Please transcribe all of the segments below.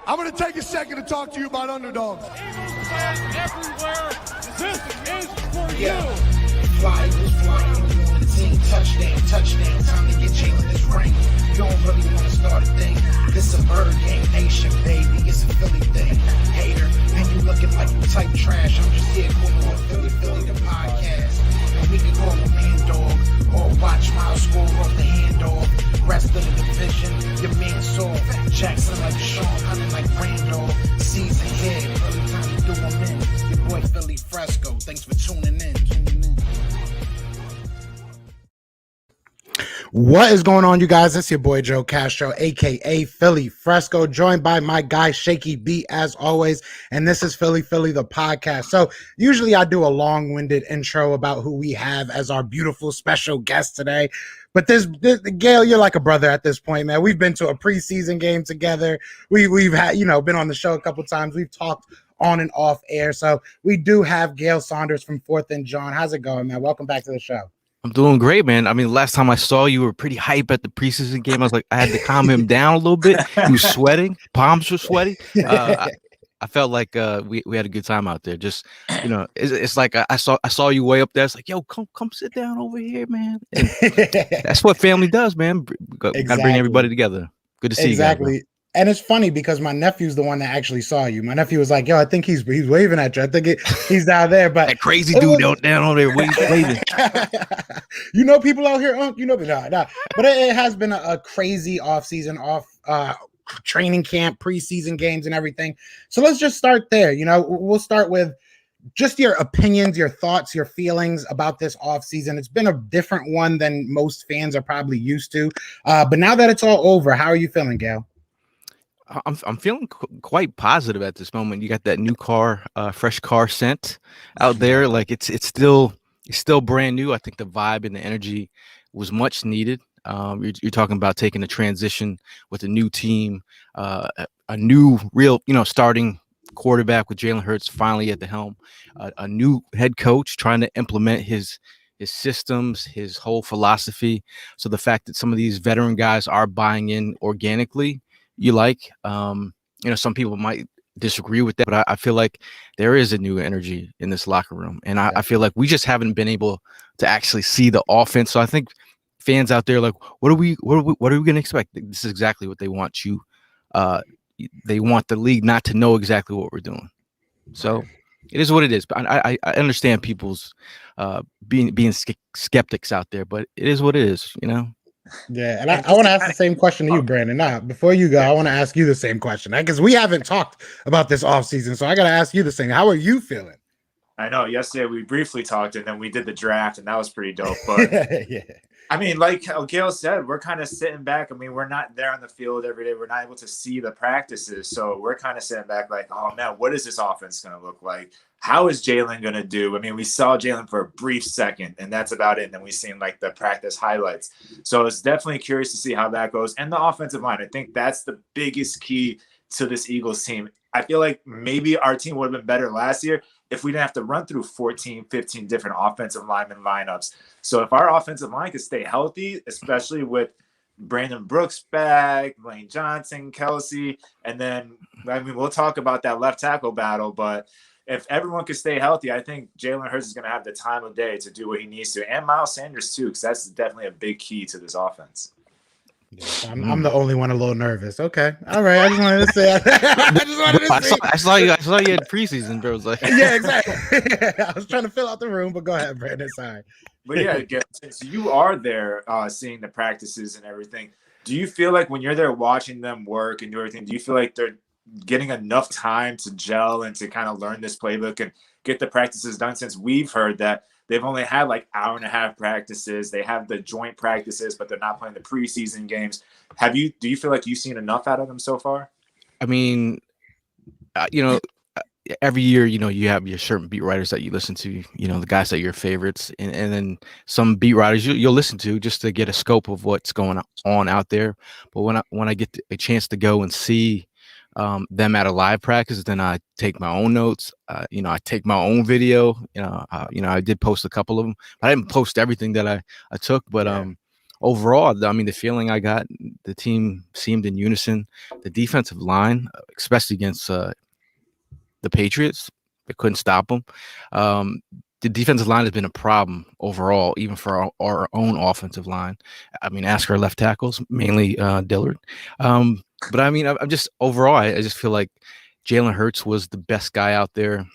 I'm going to take a second to talk to you about underdogs. Eagles fans everywhere, this is for you. Fly, Eagles fly, on the team. Touchdown, touchdown. Time to get Jalen this ring. You don't really want to start a thing. This a bird game nation, baby. It's a Philly thing. Hater, and you looking like you type trash. I'm just here calling on Philly the podcast. And we can call a man dog or watch Miles score off the handoff. Rest of the division, your man saw Jackson like Sean, hunting like Randolph. Season here, really time to do them in. Your boy Philly Fresco. Thanks for tuning in. What is going on, you guys? It's your boy Joe Castro, aka Philly Fresco, joined by my guy Shaky B as always, and this is Philly the podcast. So usually I do a long-winded intro about who we have as our beautiful special guest today, but this Gail, you're like a brother at this point, man. We've been to a preseason game together. We've had been on the show a couple times. We've talked on and off air. So we do have Gayle Saunders from 4th and John. How's it going, man? Welcome back to the show. I'm doing great, man. I mean, last time I saw you were pretty hype at the preseason game. I was like, I had to calm him down a little bit. He was sweating. Palms were sweaty. I felt like we had a good time out there. Just, it's like I saw you way up there. It's like, yo, come sit down over here, man. And that's what family does, man. Got to bring everybody together. Good to see you guys. Exactly. And it's funny because my nephew's the one that actually saw you. My nephew was like, yo, I think he's waving at you. I think he's down there. But that crazy dude down on there waving. People out here, nah. But it has been a crazy offseason, training camp, preseason games and everything. So let's just start there. We'll start with just your opinions, your thoughts, your feelings about this offseason. It's been a different one than most fans are probably used to. But now that it's all over, how are you feeling, Gail? I'm feeling quite positive at this moment. You got that new car, fresh car scent out there. Like it's still brand new. I think the vibe and the energy was much needed. You're talking about taking a transition with a new team, a new real, starting quarterback with Jalen Hurts finally at the helm, a new head coach trying to implement his systems, his whole philosophy. So the fact that some of these veteran guys are buying in organically, some people might disagree with that, but I feel like there is a new energy in this locker room. And I feel like we just haven't been able to actually see the offense. So I think fans out there, like, what are we going to expect? This is exactly what they want you. They want the league not to know exactly what we're doing. So it is what it is. But I understand people's being skeptics out there, but it is what it is, Yeah, and I want to ask the same question to you, Brandon. Now, before you go, I want to ask you the same question because we haven't talked about this offseason, so I got to ask you the same. How are you feeling? I know. Yesterday we briefly talked, and then we did the draft, and that was pretty dope. But yeah. I mean, like Gail said, we're kind of sitting back. I mean, we're not there on the field every day. We're not able to see the practices, so we're kind of sitting back like, oh, man, what is this offense going to look like? How is Jalen going to do? I mean, we saw Jalen for a brief second, and that's about it. And then we've seen, like, the practice highlights. So it's definitely curious to see how that goes. And the offensive line, I think that's the biggest key to this Eagles team. I feel like maybe our team would have been better last year if we didn't have to run through 14, 15 different offensive lineman lineups. So if our offensive line could stay healthy, especially with Brandon Brooks back, Lane Johnson, Kelsey, and then, I mean, we'll talk about that left tackle battle, but if everyone could stay healthy, I think Jalen Hurts is going to have the time of day to do what he needs to, and Miles Sanders too, because that's definitely a big key to this offense. Yeah, I'm the only one a little nervous. Okay, all right. I just wanted to say. I saw you at preseason, bro. Like, yeah, exactly. I was trying to fill out the room, but go ahead, Brandon. Sorry. But yeah, since you are there, seeing the practices and everything, do you feel like when you're there watching them work and do everything, do you feel like they're getting enough time to gel and to kind of learn this playbook and get the practices done? Since we've heard that they've only had like hour and a half practices, they have the joint practices, but they're not playing the preseason games. Do you feel like you've seen enough out of them so far? I mean, every year, you have your certain beat writers that you listen to, the guys that are your favorites, and then some beat writers you'll listen to just to get a scope of what's going on out there. But when I get a chance to go and see them at a live practice, then I take my own notes. I take my own video. I did post a couple of them, but I didn't post everything that I took. But overall, I mean, the feeling I got, the team seemed in unison. The defensive line, especially against the Patriots, they couldn't stop them. The defensive line has been a problem overall, even for our own offensive line. I mean, ask our left tackles, mainly Dillard. But I mean, I'm just overall, I just feel like Jalen Hurts was the best guy out there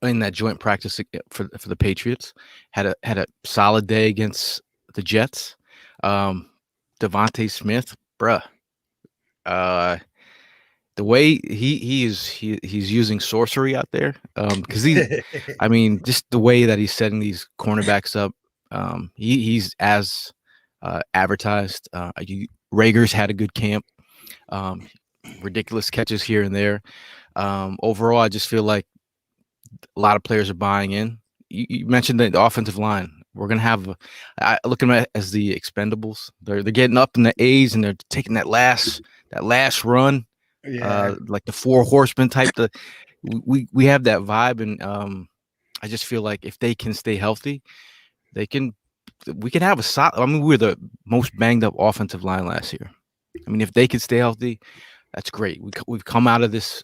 in that joint practice for the Patriots. Had a solid day against the Jets. Devontae Smith, bruh. The way he's using sorcery out there, because I mean, just the way that he's setting these cornerbacks up, he's as advertised. Rager's had a good camp, ridiculous catches here and there. Overall, I just feel like a lot of players are buying in. You mentioned the offensive line. We're gonna have, looking at it as the expendables. They're getting up in the A's and they're taking that last run. Yeah. Like the four horsemen type. We have that vibe, and I just feel like if they can stay healthy, we can have a solid. I mean, we were the most banged up offensive line last year. I mean, if they can stay healthy, that's great. We've come out of this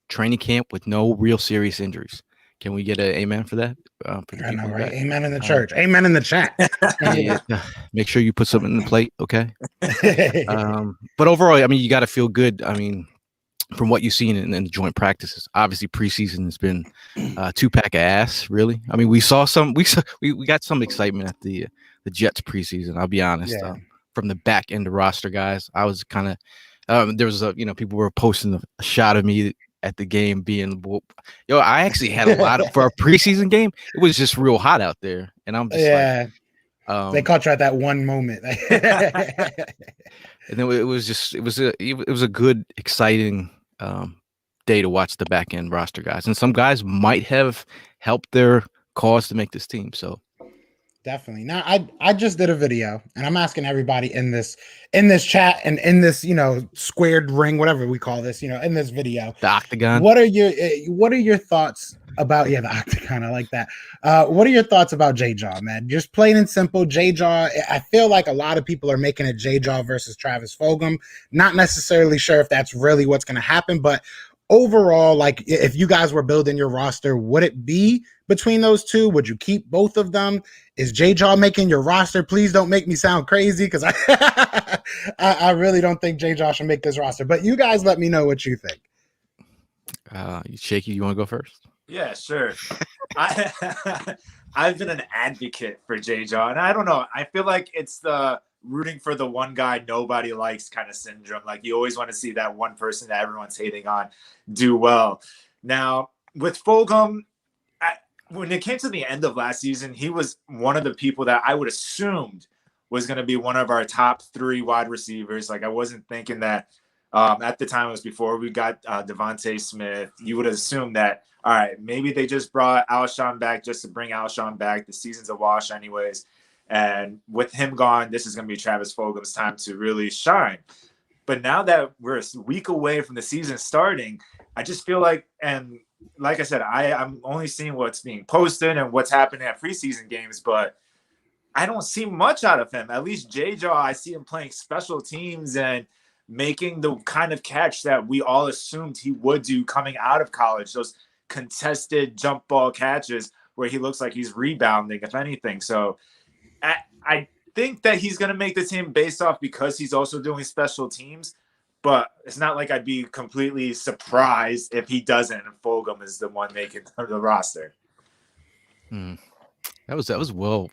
training camp with no real serious injuries. Can we get an amen for that? I know, right? Amen in the church. Amen in the chat. Yeah. Make sure you put something in the plate, okay? But overall, I mean, you got to feel good. I mean, from what you've seen in the joint practices, obviously preseason has been 2-pack of ass. Really, I mean, we got some excitement at the Jets preseason. I'll be honest. Yeah. From the back end of roster guys, I was kind of there was people were posting a shot of me at the game being, I actually had a lot for a preseason game. It was just real hot out there, and I'm just like, they caught you at that one moment. And then it was a good, exciting day to watch the back end roster guys, and some guys might have helped their cause to make this team. So definitely. Now, I just did a video, and I'm asking everybody in this chat and in this squared ring, whatever we call this, in this video, the octagon. What are your thoughts about the octagon? I like that. What are your thoughts about J-Jaw, man? Just plain and simple, J-Jaw. I feel like a lot of people are making it J-Jaw versus Travis Fulgham. Not necessarily sure if that's really what's going to happen, but overall, like, if you guys were building your roster, would it be between those two? Would you keep both of them? Is J-Jaw making your roster? Please don't make me sound crazy, because I really don't think J-Jaw should make this roster. But you guys let me know what you think. Shaky, you want to go first? Yeah, sure. I've been an advocate for J-Jaw, and I don't know. I feel like it's the rooting for the one guy nobody likes kind of syndrome. Like, you always want to see that one person that everyone's hating on do well. Now, with Fulgham, when it came to the end of last season, he was one of the people that I would assumed was going to be one of our top 3 wide receivers. Like, I wasn't thinking that at the time, it was before we got Devontae Smith. You would assume that, all right, maybe they just brought Alshon back just to bring Alshon back. The season's a wash anyways. And with him gone, this is going to be Travis Fulgham's time to really shine. But now that we're a week away from the season starting, I just feel like, and like I said, I'm only seeing what's being posted and what's happening at preseason games, but I don't see much out of him. At least J-Jaw, I see him playing special teams and making the kind of catch that we all assumed he would do coming out of college, those contested jump ball catches where he looks like he's rebounding, if anything. So I think that he's going to make the team based off because he's also doing special teams, but it's not like I'd be completely surprised if he doesn't and Fulgham is the one making the roster. That was well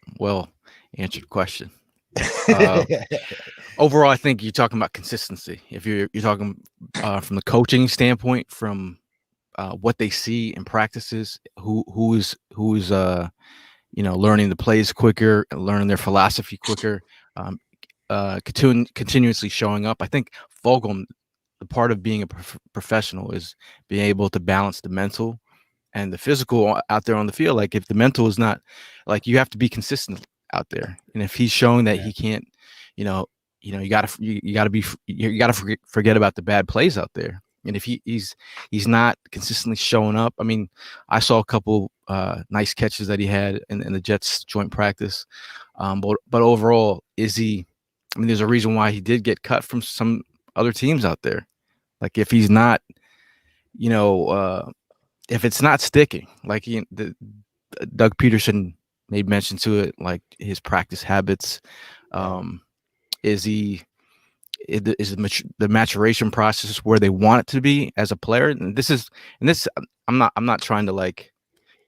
answered question. Overall, I think you're talking about consistency. If you're talking from the coaching standpoint, from what they see in practices, who is learning the plays quicker, learning their philosophy quicker, continuously showing up. I think Vogel, the part of being a professional is being able to balance the mental and the physical out there on the field. Like, if the mental is not, like, you have to be consistent out there, and if he's showing that he can't, you gotta forget about the bad plays out there. And if he's not consistently showing up, I mean, I saw a couple nice catches that he had in the Jets joint practice. But overall, is he? I mean, there's a reason why he did get cut from some other teams out there. Like if he's not, if it's not sticking, like Doug Peterson made mention to it, like his practice habits. Is the maturation process where they want it to be as a player? And this I'm not trying to like,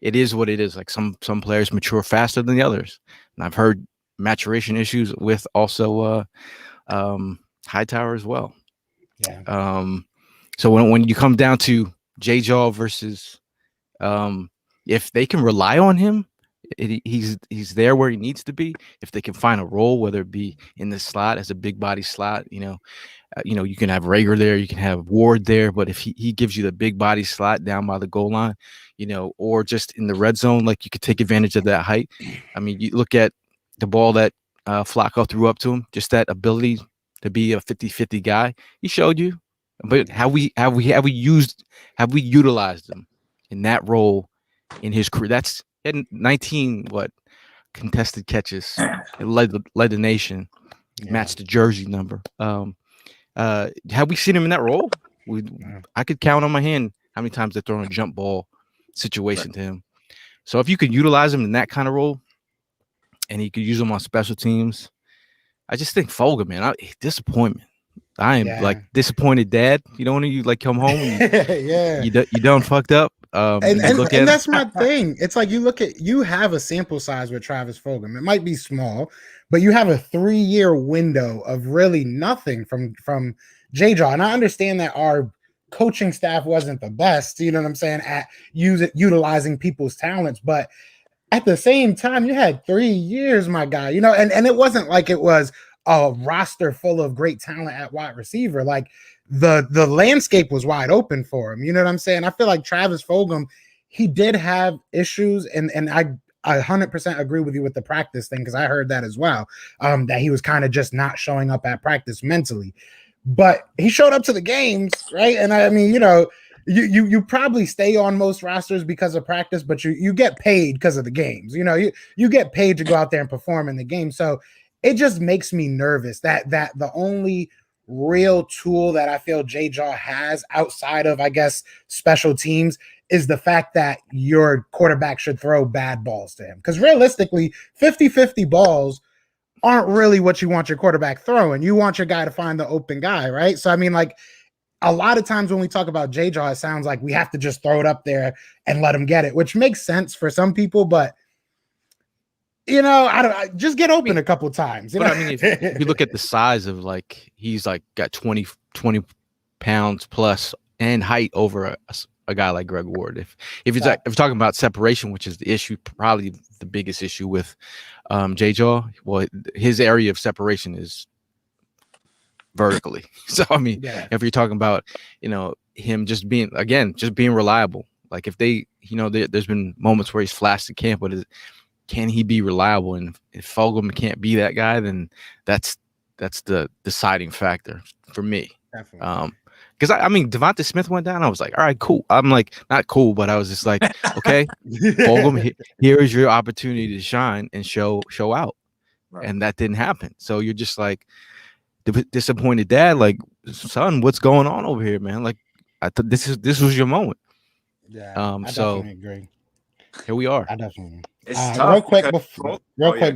it is what it is. Like some players mature faster than the others, and I've heard maturation issues with also Hightower as well. Yeah. So when you come down to J-Jaw versus if they can rely on him, he's there where he needs to be. If they can find a role, whether it be in the slot as a big body slot, you can have Rager there, you can have Ward there, but if he gives you the big body slot down by the goal line, or just in the red zone, like you could take advantage of that height. I mean, you look at the ball that Flacco threw up to him, just that ability to be a 50-50 guy. He showed you, but have we utilized him in that role in his career? That's 19 contested catches. It led the nation, matched the jersey number. Have we seen him in that role? I could count on my hand how many times they're throwing a jump ball situation to him. So if you could utilize him in that kind of role, and he could use him on special teams, I just think Vogel, man, disappointment. I am like disappointed dad. You know when you like come home and you done fucked up. And that's my thing. It's like you have a sample size with Travis Fulgham. It might be small, but you have a 3-year window of really nothing from J-Jaw. And I understand that our coaching staff wasn't the best, you know what I'm saying, at utilizing people's talents, but at the same time, you had 3 years, my guy, and it wasn't like it was a roster full of great talent at wide receiver. Like the landscape was wide open for him. You know what I'm saying? I feel like Travis Fulgham, he did have issues, and I 100% agree with you with the practice thing, because I heard that as well, that he was kind of just not showing up at practice mentally. But he showed up to the games, right? And I mean, you probably stay on most rosters because of practice, but you get paid because of the games. You get paid to go out there and perform in the game. So it just makes me nervous that the only real tool that I feel J-Jaw has outside of, I guess, special teams is the fact that your quarterback should throw bad balls to him. Because realistically, 50-50 balls aren't really what you want your quarterback throwing. You want your guy to find the open guy, right? So, I mean, like, a lot of times when we talk about J-Jaw, it sounds like we have to just throw it up there and let him get it, which makes sense for some people, but I just get open a couple times. But I mean, if you look at the size of, like, he's like got 20 pounds plus and height over a guy like Greg Ward. If you're talking about separation, which is the issue, probably the biggest issue with J-Jaw, well, his area of separation is vertically. So I mean, if you're talking about him just being reliable, like if they there's been moments where he's flashed the camp, but can he be reliable? And if Fulgham can't be that guy, then that's the deciding factor for me. Definitely. Because I mean, Devonta Smith went down. I was like, all right, cool. I'm like, not cool, but I was just like, okay, Fulgham, here is your opportunity to shine and show out, right. And that didn't happen. So you're just like disappointed dad, like, son, what's going on over here, man? Like, I thought this was your moment. Yeah, I definitely agree. Here we are. I definitely. It's real quick,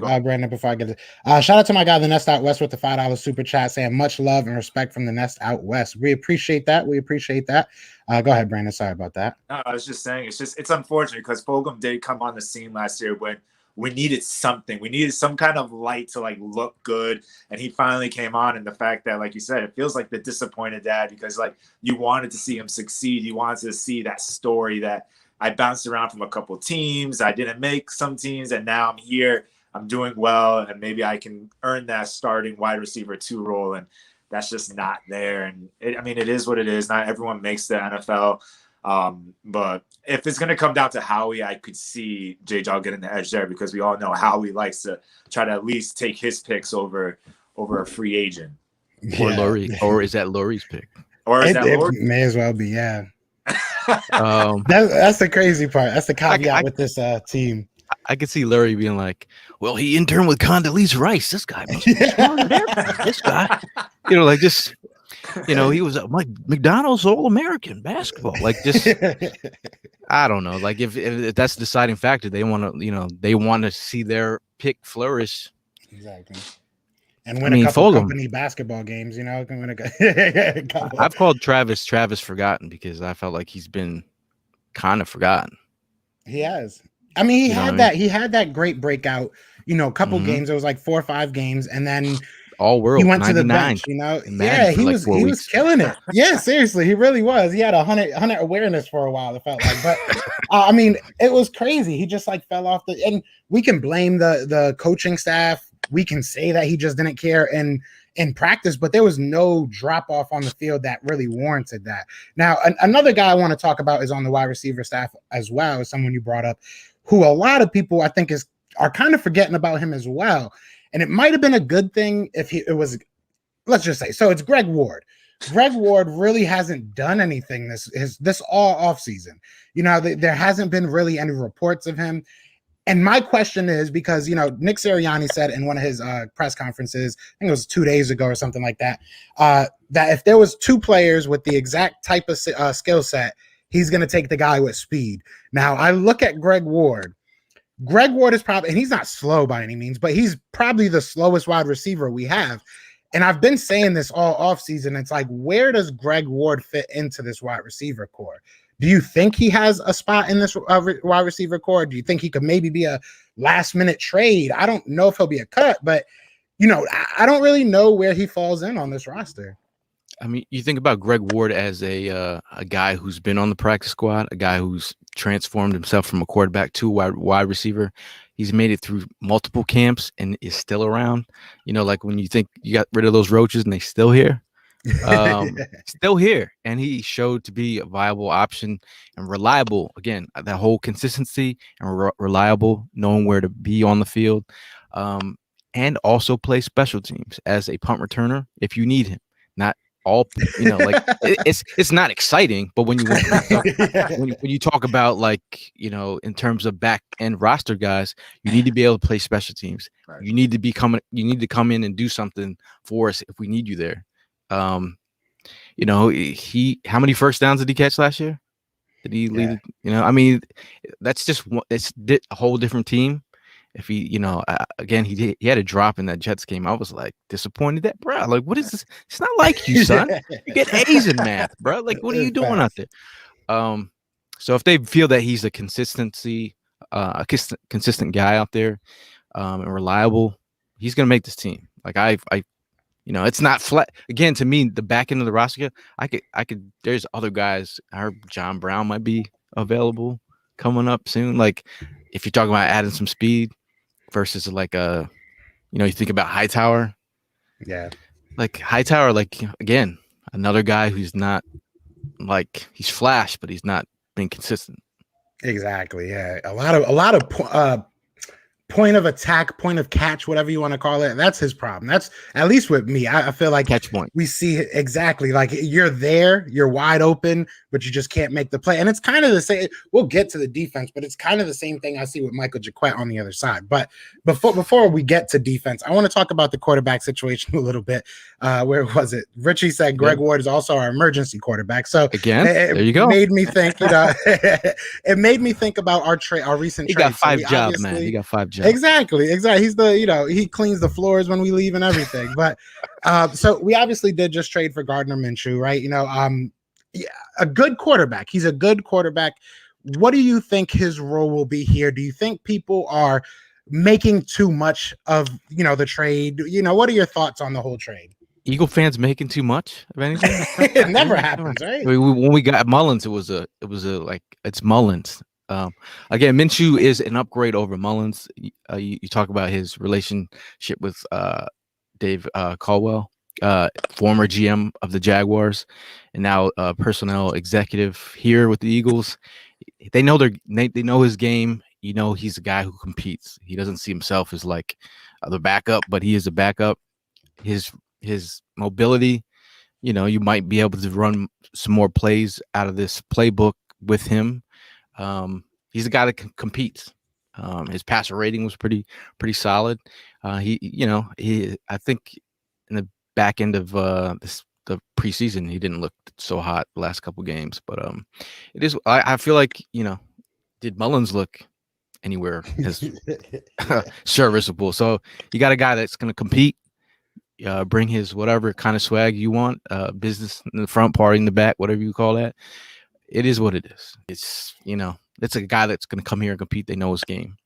Brandon, before I get it. Shout out to my guy, the Nest Out West, with the $5 super chat, saying much love and respect from the Nest Out West. We appreciate that. Go ahead, Brandon. Sorry about that. No, I was just saying, it's unfortunate because Fulgham did come on the scene last year when we needed something. We needed some kind of light to like look good, and he finally came on. And the fact that, like you said, it feels like the disappointed dad because like you wanted to see him succeed. You wanted to see that story that I bounced around from a couple teams. I didn't make some teams, and now I'm here. I'm doing well, and maybe I can earn that starting wide receiver 2 role, and that's just not there. And it is what it is. Not everyone makes the NFL, but if it's going to come down to Howie, I could see J-Jaw getting the edge there because we all know Howie likes to try to at least take his picks over a free agent. Or Lurie, or is that Lurie's pick? Or is It, that it Lord? may as well be, yeah. Um, That's the crazy part. That's the caveat I- with this team. I could see Larry being like, "Well, he interned with Condoleezza Rice. This guy must be smarter than everything. This guy, like just, he was like McDonald's All-American basketball. Like just, I don't know. Like if that's the deciding factor, they want to, they want to see their pick flourish. Exactly. And win a couple Vogel. company basketball games, can win a couple. I've called Travis Forgotten because I felt like he's been kind of forgotten. He has. I mean, he had that great breakout, a couple Mhm. games. It was like 4 or 5 games, and then all world. He went to the 99 bench, in Madden Yeah, for he like was 4 he weeks. was killing it. Yeah, seriously, he really was. He had 100 awareness for a while, it felt like. But I mean, it was crazy. He just like fell off and we can blame the coaching staff. We can say that he just didn't care in practice, but there was no drop off on the field that really warranted that. Now, another guy I want to talk about is on the wide receiver staff as well, as someone you brought up, who a lot of people I think are kind of forgetting about him as well. And it might have been a good thing if it was, let's just say, so it's Greg Ward. Greg Ward really hasn't done anything this all offseason. There hasn't been really any reports of him. And my question is, because, Nick Sirianni said in one of his press conferences, I think it was 2 days ago or something like that, that if there was 2 players with the exact type of skill set, he's going to take the guy with speed. Now, I look at Greg Ward. Greg Ward is probably, and he's not slow by any means, but he's probably the slowest wide receiver we have. And I've been saying this all offseason. It's like, where does Greg Ward fit into this wide receiver core? Do you think he has a spot in this wide receiver core? Do you think he could maybe be a last-minute trade? I don't know if he'll be a cut, but, I don't really know where he falls in on this roster. I mean, you think about Greg Ward as a guy who's been on the practice squad, a guy who's transformed himself from a quarterback to a wide receiver. He's made it through multiple camps and is still around. Like when you think you got rid of those roaches and they still here, still here. And he showed to be a viable option and reliable. Again, that whole consistency and reliable, knowing where to be on the field, and also play special teams as a punt returner if you need him. Not all, it's not exciting, but when you talk about in terms of back end roster guys, you need to be able to play special teams. Right. You need to come in and do something for us if we need you there. How many first downs did he catch last year? Did he lead? I mean, that's just it's a whole different team. If he, again, he had a drop in that Jets game. I was like disappointed that, bro. Like, what is this? It's not like you, son. You get A's in math, bro. Like, what are you doing out there? So if they feel that he's a consistent guy out there, and reliable, he's gonna make this team. Like it's not flat. Again, to me, the back end of the roster, I could. There's other guys. I heard John Brown might be available coming up soon. Like, if you're talking about adding some speed. Versus you think about Hightower. Yeah. Like Hightower, again, another guy who's not he's flash, but he's not been consistent. Exactly. Yeah. A lot of point of attack, point of catch, whatever you want to call it. That's his problem. That's at least with me. I feel like catch point. We see exactly like you're there, you're wide open, but you just can't make the play. And it's kind of the same. We'll get to the defense, but it's kind of the same thing I see with Michael Jaquette on the other side. But before we get to defense, I want to talk about the quarterback situation a little bit. Where was it? Richie said Greg Ward is also our emergency quarterback. So again, there you go. Made me think. It made me think about our recent. He trade. got 5 jobs, man. He got 5 jobs. Exactly. He's he cleans the floors when we leave and everything. But so we obviously did just trade for Gardner Minshew, right? A good quarterback. He's a good quarterback. What do you think his role will be here? Do you think people are making too much of the trade? What are your thoughts on the whole trade? Eagle fans making too much of anything? It never happens, right? When we got Mullins, it's Mullins. Again, Minshew is an upgrade over Mullins. You talk about his relationship with Dave Caldwell, former GM of the Jaguars, and now personnel executive here with the Eagles. They know they know his game. He's a guy who competes. He doesn't see himself as the backup, but he is a backup. His mobility, you might be able to run some more plays out of this playbook with him. He's a guy that competes. His passer rating was pretty solid. I think in the back end of the preseason, he didn't look so hot the last couple games, but it is. I feel like did Mullins look anywhere as serviceable? So you got a guy that's going to compete, bring his whatever kind of swag you want, business in the front, party in the back, whatever you call that. It is what it is. It's it's a guy that's going to come here and compete. They know his game.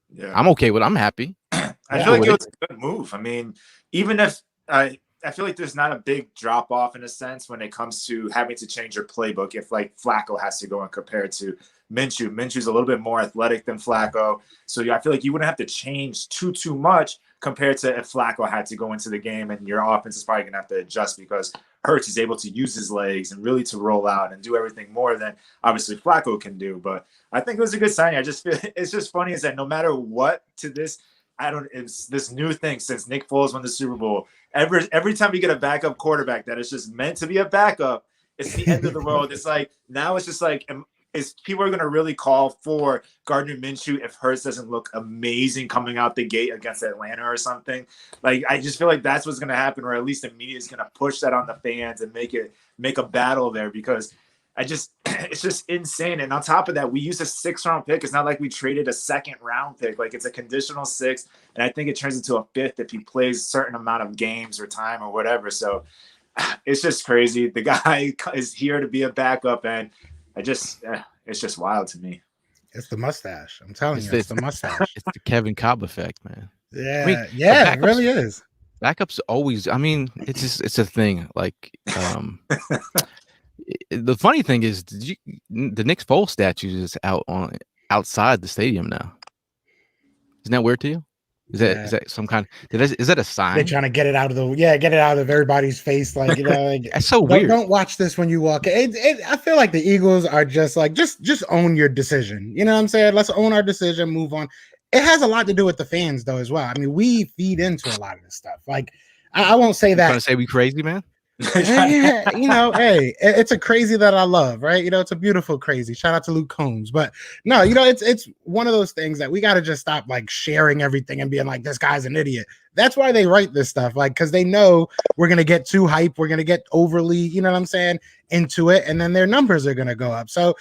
Yeah, I'm okay with it. I'm happy. I feel like it was a good move. I mean, even if I feel like there's not a big drop off in a sense when it comes to having to change your playbook. If like Flacco has to go and compare to Minshew. Minshew's a little bit more athletic than Flacco. So I feel like you wouldn't have to change too much compared to if Flacco had to go into the game, and your offense is probably going to have to adjust because Hurts is able to use his legs and really to roll out and do everything more than obviously Flacco can do. But I think it was a good signing. I just feel it's just funny is that no matter what to this, it's this new thing since Nick Foles won the Super Bowl. Every time you get a backup quarterback that is just meant to be a backup, it's the end of the world. It's like now it's just like is people are going to really call for Gardner Minshew if Hurts doesn't look amazing coming out the gate against Atlanta or something. Like I just feel like that's what's going to happen, or at least the media is going to push that on the fans and make a battle there because it's just insane. And on top of that, we use a 6th-round pick. It's not like we traded a 2nd-round pick. Like it's a conditional 6th, and I think it turns into a 5th if he plays a certain amount of games or time or whatever. So it's just crazy. The guy is here to be a backup, and it's just wild to me. It's the mustache. I'm telling you, it's the mustache. It's the Kevin Cobb effect, man. Yeah, it really is. Backups always. I mean, it's a thing. Like, the funny thing is, the Nick Foles statue is outside the stadium now. Isn't that weird to you? Is that some kind? Is that a sign? They're trying to get it out of everybody's face. Like that's so weird. Don't watch this when you walk. I feel like the Eagles are just like just own your decision. You know what I'm saying? Let's own our decision. Move on. It has a lot to do with the fans though as well. I mean, we feed into a lot of this stuff. Like I won't say that. Trying to say we crazy, man. Yeah, hey, it's a crazy that I love, right? It's a beautiful crazy. Shout out to Luke Combs. But no, it's one of those things that we got to just stop like sharing everything and being like, this guy's an idiot. That's why they write this stuff, like, because they know we're gonna get too hype, we're gonna get overly, you know what I'm saying, into it, and then their numbers are gonna go up. So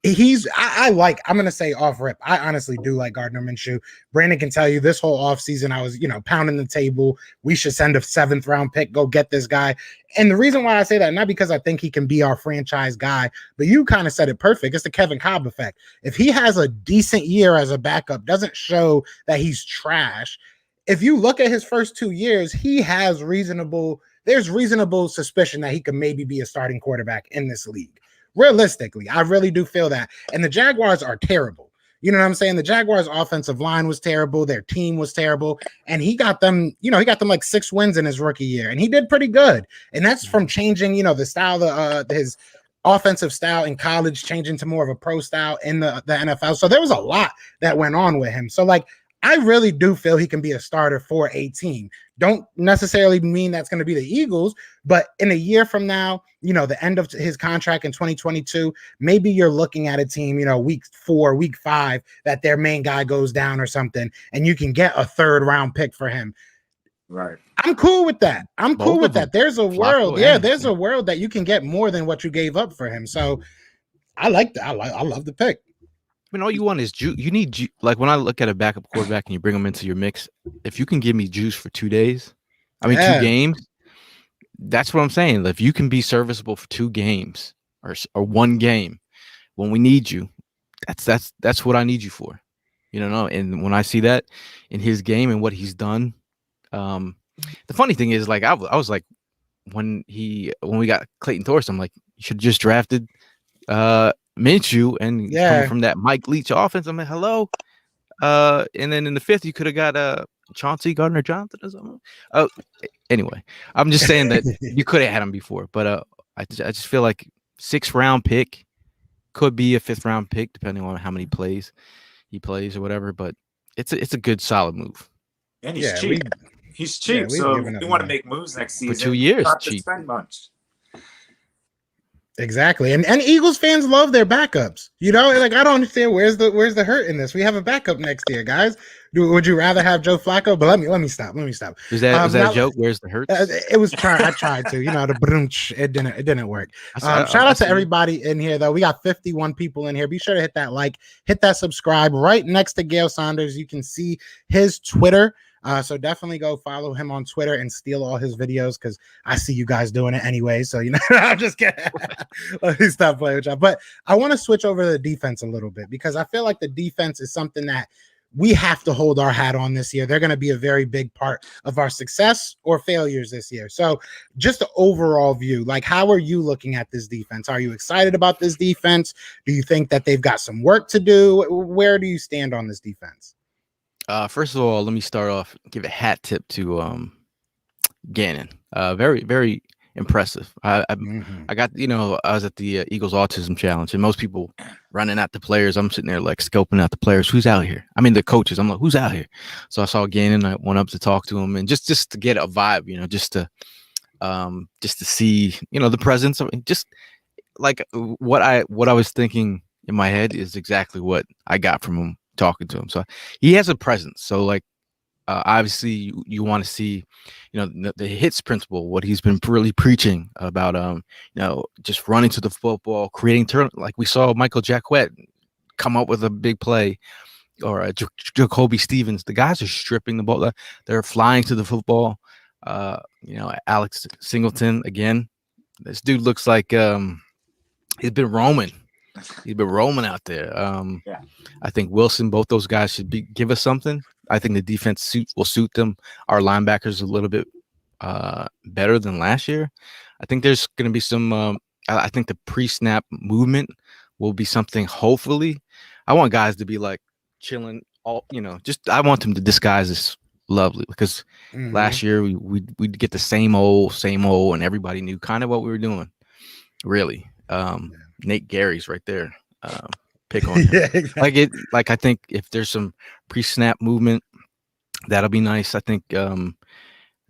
I'm gonna say off rip, I honestly do like Gardner Minshew. Brandon can tell you this whole offseason I was pounding the table, we should send a 7th-round pick, go get this guy. And the reason why I say that, not because I think he can be our franchise guy, but you kind of said it perfect. It's the Kevin Cobb effect. If he has a decent year as a backup, doesn't show that he's trash. If you look at his first 2 years, he has there's reasonable suspicion that he could maybe be a starting quarterback in this league. Realistically, I really do feel that. And the Jaguars are terrible. You know what I'm saying? The Jaguars' offensive line was terrible. Their team was terrible. And he got them, like 6 wins in his rookie year. And he did pretty good. And that's from changing, the style, his offensive style in college, changing to more of a pro style in the NFL. So there was a lot that went on with him. So, like, I really do feel he can be a starter for a team. Don't necessarily mean that's going to be the Eagles, but in a year from now, the end of his contract in 2022, maybe you're looking at a team, week 4, week 5, that their main guy goes down or something, and you can get a 3rd-round pick for him. Right. I'm cool with that. There's a world. There's a world that you can get more than what you gave up for him. So I like that. I love the pick. I mean, all you want is juice. You need like when I look at a backup quarterback and you bring them into your mix, if you can give me juice for 2 days, 2 games, that's what I'm saying. If you can be serviceable for 2 games or 1 game when we need you, that's what I need you for. And when I see that in his game and what he's done, the funny thing is, like, I was like, when we got Clayton Thorson, I'm like, you should have just drafted Minshew and coming from that Mike Leach offense. I'm like, hello. And then in the 5th, you could have got Chauncey Gardner-Johnson or something. Anyway, I'm just saying that you could have had him before, but I just feel like 6th-round pick could be a 5th-round pick depending on how many plays he plays or whatever. But it's a good solid move. And he's cheap. He's Yeah, cheap, we've so given if up you want to money. make moves next For season, 2 you years, don't have to cheap. spend much. Exactly. And Eagles fans love their backups. You know, like I don't understand where's the hurt in this. We have a backup next year, guys. Would you rather have Joe Flacco? But let me stop. Was that Now, a joke? Where's the hurts? it was I tried to, the brunch. It didn't work. Shout I out to see. everybody in here though. We got 51 people in here. Be sure to hit that like, hit that subscribe. Right next to Gail Saunders, you can see his Twitter. So definitely go follow him on Twitter and steal all his videos because I see you guys doing it anyway. So I'm just kidding. Let me stop playing with y'all. But I want to switch over to the defense a little bit because I feel like the defense is something that we have to hold our hat on this year. They're going to be a very big part of our success or failures this year. So just the overall view, like how are you looking at this defense? Are you excited about this defense? Do you think that they've got some work to do? Where do you stand on this defense? First of all, let me start off, give a hat tip to Gannon. Very, very impressive. I got, I was at the Eagles Autism Challenge, and most people running out the players. I'm sitting there like scoping out the players. Who's out here? I mean, the coaches. I'm like, who's out here? So I saw Gannon. I went up to talk to him, and just to get a vibe, just to see, the presence of just like what I was thinking in my head is exactly what I got from him talking to him. So he has a presence. So like obviously you want to see, the hits principle, what he's been really preaching about, just running to the football, creating turn, like we saw Michael Jacquet come up with a big play, or Jacoby Stevens. The guys are stripping the ball. They're flying to the football. Alex Singleton again. This dude looks like he's been roaming. He's been roaming out there. Yeah. I think Wilson, both those guys should give us something. I think the defense will suit them. Our linebackers a little bit better than last year. I think there's going to be some. I think the pre-snap movement will be something. Hopefully, I want guys to be like chilling. I want them to disguise this lovely because last year we'd get the same old, and everybody knew kind of what we were doing. Really. Nate Gary's right there. Pick on him. Yeah, exactly. I think if there's some pre-snap movement, that'll be nice. I think the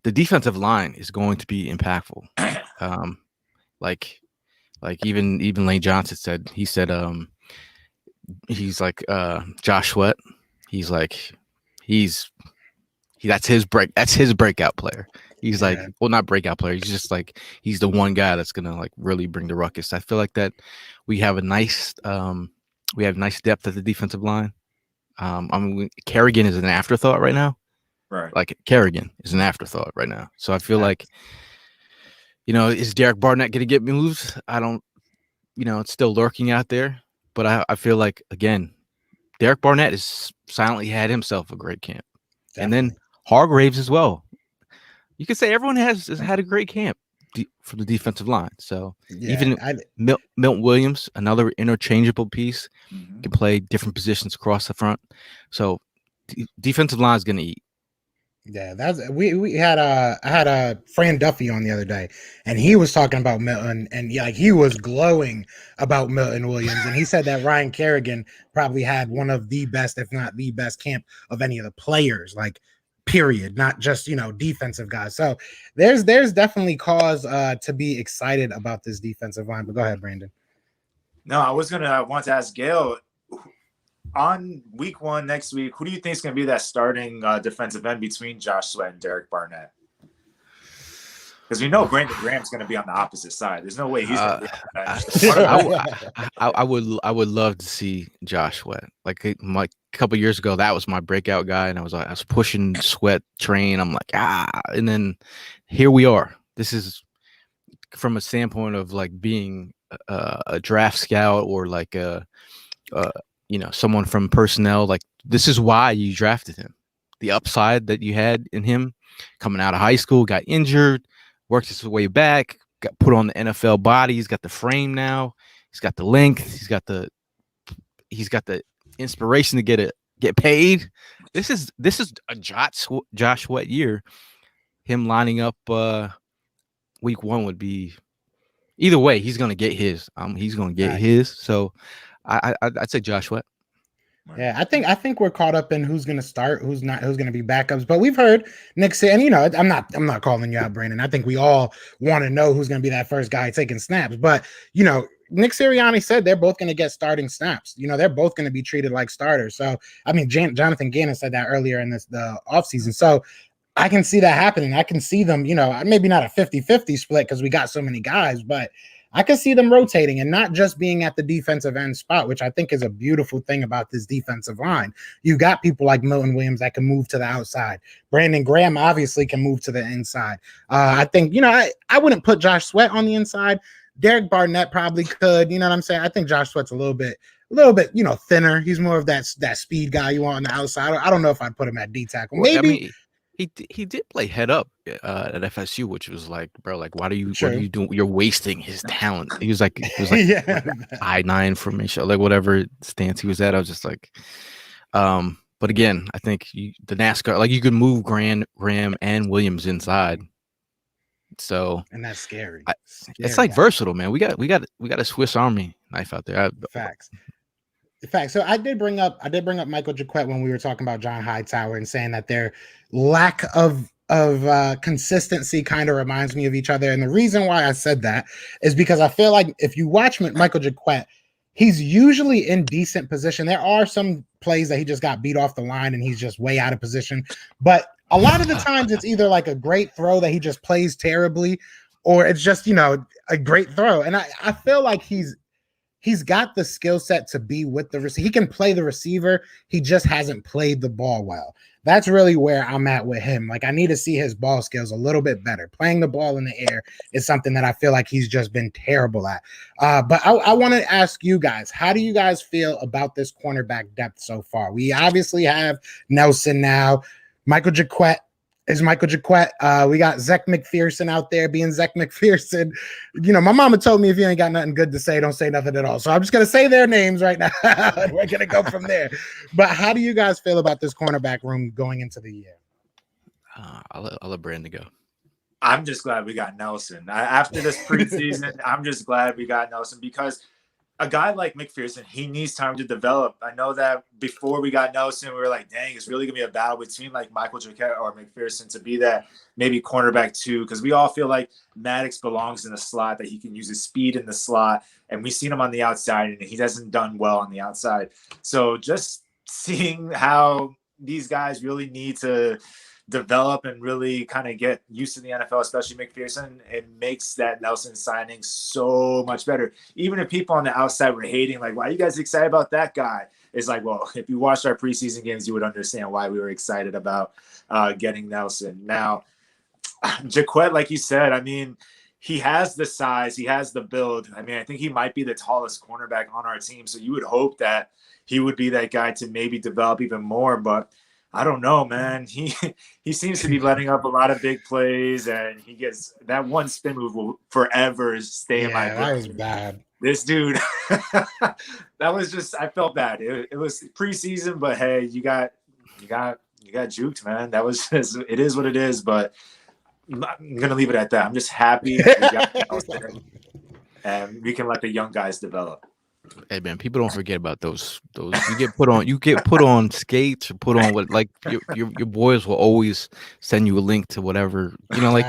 defensive line is going to be impactful. Even Lane Johnson said he's like Josh Sweat. That's his breakout player. He's like, well, not breakout player. He's just like, he's the one guy that's going to like really bring the ruckus. I feel like that we have nice depth at the defensive line. Kerrigan is an afterthought right now. Right. Like Kerrigan is an afterthought right now. So I feel like, is Derek Barnett going to get moved? I don't, it's still lurking out there, but I feel like, again, Derek Barnett has silently had himself a great camp. Definitely. And then Hargraves as well. You could say everyone has had a great camp for the defensive line. So even Milton Williams, another interchangeable piece, can play different positions across the front. So defensive line is going to eat. Yeah, we had I had a Fran Duffy on the other day, and he was talking about Milton, and he was glowing about Milton Williams, and he said that Ryan Kerrigan probably had one of the best, if not the best, camp of any of the players. Period, not just defensive guys. So there's definitely cause to be excited about this defensive line. But go ahead, Brandon. No, I was gonna want to ask Gail on week 1 next week. Who do you think is gonna be that starting defensive end between Josh Sweat and Derek Barnett? Because we know Brandon Graham's going to be on the opposite side. There's no way he's going to be on the bench. I would love to see Josh Sweat. Like a couple years ago, that was my breakout guy, and I was pushing Sweat train. I'm like, and then here we are. This is from a standpoint of like being a draft scout or like someone from personnel. Like this is why you drafted him. The upside that you had in him coming out of high school, got injured, worked his way back, got put on the NFL body. He's got the frame now. He's got the length. He's got the inspiration to get paid. This is a Josh Sweat year. Him lining up week 1 would be either way. He's gonna get his. He's gonna get his. So I'd say Josh Sweat. Yeah, I think we're caught up in who's going to start, who's not, who's going to be backups. But we've heard Nick say, and I'm not calling you out, Brandon. I think we all want to know who's going to be that first guy taking snaps. But Nick Sirianni said they're both going to get starting snaps. They're both going to be treated like starters. So I mean, Jonathan Gannon said that earlier in the offseason. So I can see that happening. I can see them, maybe not a 50-50 split because we got so many guys, but I can see them rotating and not just being at the defensive end spot, which I think is a beautiful thing about this defensive line. You got people like Milton Williams that can move to the outside. Brandon Graham obviously can move to the inside. I think, I wouldn't put Josh Sweat on the inside. Derek Barnett probably could. You know what I'm saying? I think Josh Sweat's a little bit, thinner. He's more of that speed guy you want on the outside. I don't know if I'd put him at D tackle. Maybe. I mean, he did play head up at FSU, which was like, bro, like, what are you doing? You're wasting his talent. He was like yeah. I-9 formation, like whatever stance he was at. I was just like, but again, I think the NASCAR, like you could move Graham and Williams inside. So, and that's scary. It's like versatile, man. We got a Swiss Army knife out there. Facts. So I did bring up Michael Jacquet when we were talking about John Hightower and saying that their lack of consistency kind of reminds me of each other. And the reason why I said that is because I feel like if you watch Michael Jacquet, he's usually in decent position. There are some plays that he just got beat off the line and he's just way out of position. But a lot of the times it's either like a great throw that he just plays terribly, or it's just, a great throw. And I feel like he's got the skill set to be with the receiver. He can play the receiver. He just hasn't played the ball well. That's really where I'm at with him. Like, I need to see his ball skills a little bit better. Playing the ball in the air is something that I feel like he's just been terrible at. But I want to ask you guys, how do you guys feel about this cornerback depth so far? We obviously have Nelson now. Michael Jacquet is Michael Jacquet. We got Zech McPherson out there being Zech McPherson. My mama told me if you ain't got nothing good to say, don't say nothing at all. So I'm just going to say their names right now. And we're going to go from there. But how do you guys feel about this cornerback room going into the year? I'll let Brandon go. I'm just glad we got Nelson. After this preseason, I'm just glad we got Nelson because a guy like McPherson, he needs time to develop. I know that before we got Nelson, we were like, dang, it's really going to be a battle between like Michael Jacquet or McPherson to be that maybe cornerback two, because we all feel like Maddox belongs in the slot, that he can use his speed in the slot. And we've seen him on the outside, and he hasn't done well on the outside. So just seeing how these guys really need to develop and really kind of get used to the NFL, especially McPherson, it makes that Nelson signing so much better. Even if people on the outside were hating, like, why are you guys excited about that guy? It's like, well, if you watched our preseason games, you would understand why we were excited about getting Nelson. Now, Jacquet, like you said, I mean, he has the size, he has the build. I mean, I think he might be the tallest cornerback on our team. So you would hope that he would be that guy to maybe develop even more, but I don't know, man. He seems to be letting up a lot of big plays, and he gets that one spin move will forever stay in my brain. That was bad. This dude, that was just, I felt bad. It was preseason, but hey, you got juked, man. That was just, it is what it is. But I'm gonna leave it at that. I'm just happy we got and we can let the young guys develop. Hey man, people don't forget about those. You get put on skates or put on what, like your boys will always send you a link to whatever, like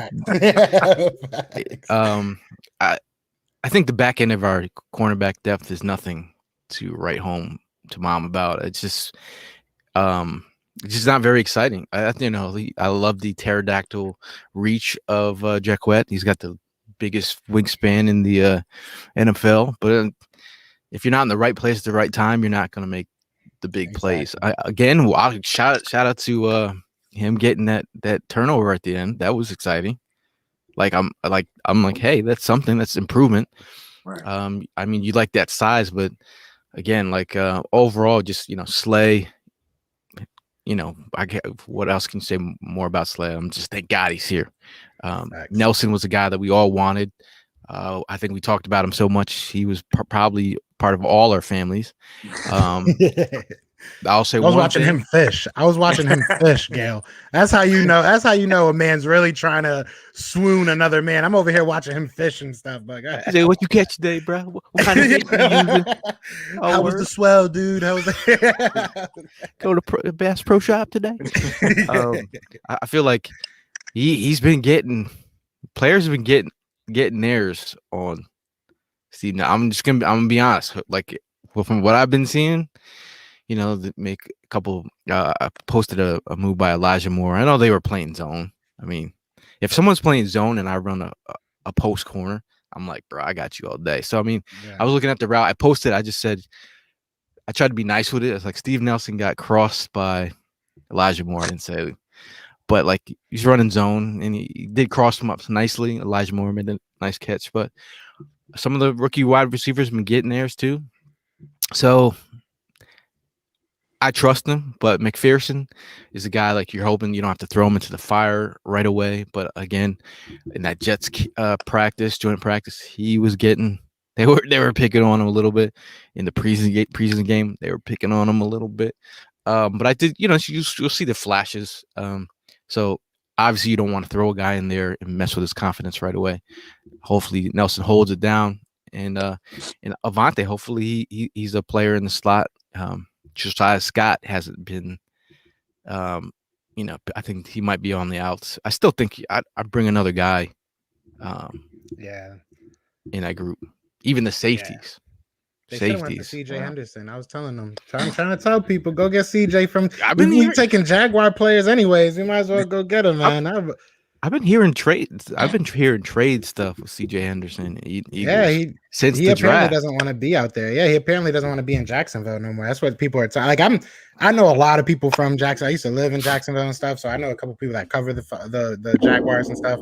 I think the back end of our cornerback depth is nothing to write home to mom about. It's just not very exciting. I love the pterodactyl reach of Jacquet. He's got the biggest wingspan in the NFL, but if you're not in the right place at the right time, you're not going to make the big plays. I'll shout out to him getting that turnover at the end. That was exciting. I'm like, hey, that's something, that's improvement. Right. I mean, you like that size, but again, overall, just Slay. What else can you say more about Slay? I'm just, thank God he's here. Nelson was a guy that we all wanted. I think we talked about him so much. He was probably part of all our families. I'll say I was one watching thing. him fish. I was watching him fish, Gail. That's how you know. That's how you know a man's really trying to swoon another man. I'm over here watching him fish and stuff. But He said, "What you catch today, bro? What kind of bait you using?" Oh, how was the swell, dude? How was the go to Bass Pro Shop today? I feel like he's been getting players have been getting theirs on Steve. Now I'm gonna be honest. Like from what I've been seeing, make a couple. I posted a move by Elijah Moore. I know they were playing zone. I mean, if someone's playing zone and I run a post corner, I'm like, bro, I got you all day. So I mean, I was looking at the route. I posted. I just said, I tried to be nice with it. It's like Steve Nelson got crossed by Elijah Moore. I didn't say, but like he's running zone and he did cross him up nicely. Elijah Moore made a nice catch, but some of the rookie wide receivers have been getting theirs too. So I trust him, but McPherson is a guy like you're hoping you don't have to throw him into the fire right away. But again, in that Jets joint practice, he was getting they were picking on him a little bit in the preseason game. They were picking on him a little bit, but I did you'll see the flashes. So obviously you don't want to throw a guy in there and mess with his confidence right away. Hopefully Nelson holds it down, and Avante. Hopefully he's a player in the slot. Josiah Scott hasn't been, I think he might be on the outs. I still think I'd bring another guy, in that group. Even the safeties. They should have went to CJ Henderson. I was telling them, trying to tell people, go get CJ from. We're taking Jaguar players anyways. You might as well go get him, man. I've been hearing trades. I've been hearing trade stuff with CJ Henderson. He apparently doesn't want to be out there. Yeah, he apparently doesn't want to be in Jacksonville no more. That's what people are saying. Like I know a lot of people from Jackson. I used to live in Jacksonville and stuff, so I know a couple people that cover the Jaguars and stuff.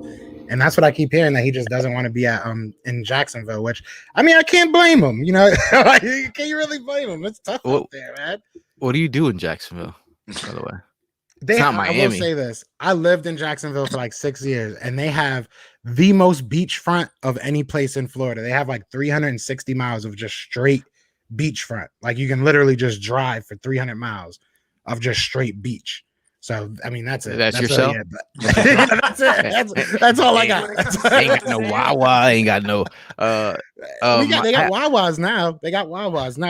And that's what I keep hearing, that he just doesn't want to be at in Jacksonville. Which I mean, I can't blame him. Like, can you really blame him? It's tough out there, man. What do you do in Jacksonville, by the way? I will say this. I lived in Jacksonville for like 6 years, and they have the most beachfront of any place in Florida. They have like 360 miles of just straight beachfront. Like you can literally just drive for 300 miles of just straight beach. So I mean, that's it. That's yourself. That's it. That's all I got. Ain't got no Wawa. Ain't got no. They got Wawas now.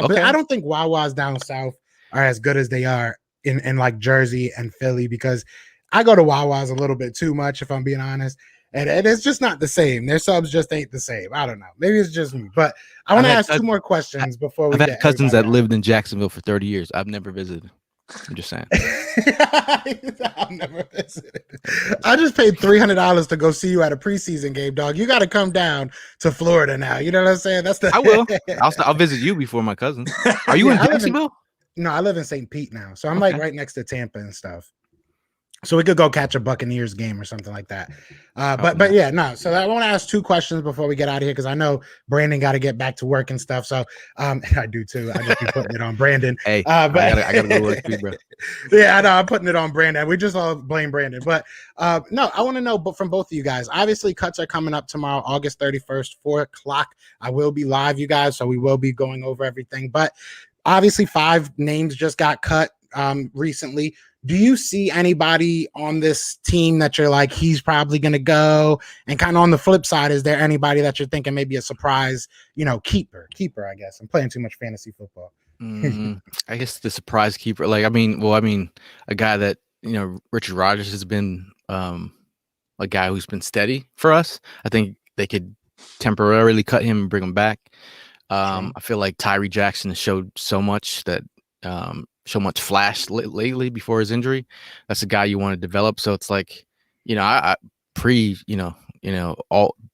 Okay. But I don't think Wawas down south are as good as they are in like Jersey and Philly, because I go to Wawa's a little bit too much, if I'm being honest, and it's just not the same. Their subs just ain't the same. I don't know. Maybe it's just me, but I want to ask two more questions before we. I've had cousins that lived in Jacksonville for 30 years. I've never visited. I'm just saying. I've never visited. I just paid $300 to go see you at a preseason game, dog. You got to come down to Florida now. You know what I'm saying? I will. I'll visit you before my cousins. Are you in Jacksonville? No, I live in St. Pete now. So I'm like right next to Tampa and stuff. So we could go catch a Buccaneers game or something like that. But yeah, no. So I want to ask two questions before we get out of here, because I know Brandon got to get back to work and stuff. So I do too. I just be putting it on Brandon. Hey, I gotta go to work too, bro. Yeah, I know. I'm putting it on Brandon. We just all blame Brandon. But no, I want to know from both of you guys. Obviously, cuts are coming up tomorrow, August 31st, 4:00. I will be live, you guys. So we will be going over everything. But obviously, 5 names just got cut recently. Do you see anybody on this team that you're like, he's probably going to go? And kind of on the flip side, is there anybody that you're thinking maybe a surprise, keeper, I guess? I'm playing too much fantasy football. I guess the surprise keeper, a guy that, Richard Rodgers has been a guy who's been steady for us. I think they could temporarily cut him and bring him back. I feel like Tyree Jackson has showed so much flash lately before his injury. That's a guy you want to develop. So it's like, pre